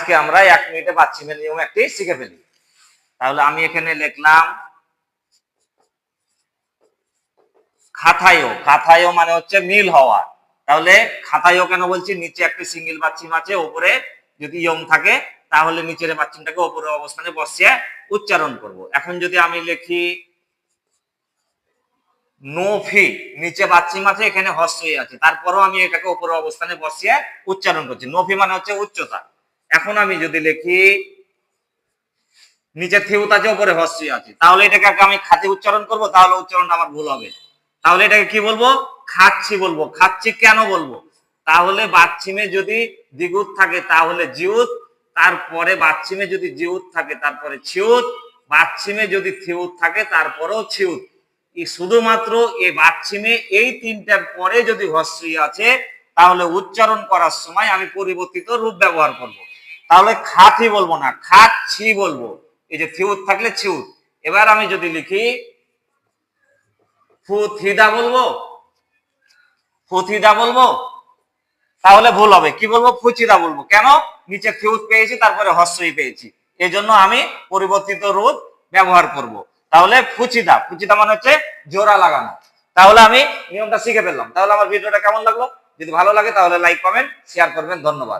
আজকে আমরা 1 মিনিটে বাচ্চিমের নিয়ম একটি শিখে ফেলি। তাহলে আমি এখানে লিখলাম খাতায়ও। খাতায়ও মানে হচ্ছে মিল হওয়া। তাহলে খাতায়ও কেন বলছি, নিচে একটি সিঙ্গেল বাচ্চিম আছে, উপরে যদি ইয়ং থাকে তাহলে নিচের বাচ্চিমটাকে উপরের অবস্থানে বসিয়ে উচ্চারণ করব। এখন যদি আমি লিখি নফি, নিচে বাচ্চিম আছে, এখানে হস্যই আছে, তারপরেও আমি এটাকে উপরের অবস্থানে বসিয়ে উচ্চারণ করছি। নফি মানে হচ্ছে উচ্চতা। এখন আমি যদি লিখি নিচে থিউত আছে, উপরে হস্যই আছে, তাহলে এটাকে আমি খাতি উচ্চারণ করব, তাহলে উচ্চারণটা আমার ভুল হবে। তাহলে এটাকে কি বলবো, খাচ্ছি বলবো। খাচ্ছি কেন বলবো, তাহলে বাচ্চিমে যদি দ্বিগুত থাকে তাহলে জিউত, তারপরে বাচ্চিমে যদি জিউত থাকে তারপরে ছিউত, বাচ্চিমে যদি থিউত থাকে তারপরেও ছিউত। শুধুমাত্র এই বাচ্চিমে এই তিনটার পরে যদি হস্যই আছে তাহলে উচ্চারণ করার সময় আমি পরিবর্তিত রূপ ব্যবহার করব। তাহলে খাতি বলবো না, খাচ্ছি বলবো। এই যে থিউত থাকলে ছিউত। এবার আমি যদি লিখি ফুথিদা বলবো, ফুথিদা বলবো, তাহলে ভুল হবে। কি বলবো, ফুচিদা বলবো। কেন, নিচে থিউত পেয়েছি, তারপরে হস্যই পেয়েছি, এই জন্য আমি পরিবর্তিত রূপ ব্যবহার করব। তাহলে ফুচিদা, ফুচিদা মানে হচ্ছে জোড়া লাগানো। তাহলে আমি নিয়মটা শিখে ফেললাম। তাহলে আমার ভিডিওটা কেমন লাগলো? যদি ভালো লাগে তাহলে লাইক, কমেন্ট, শেয়ার করবেন। ধন্যবাদ।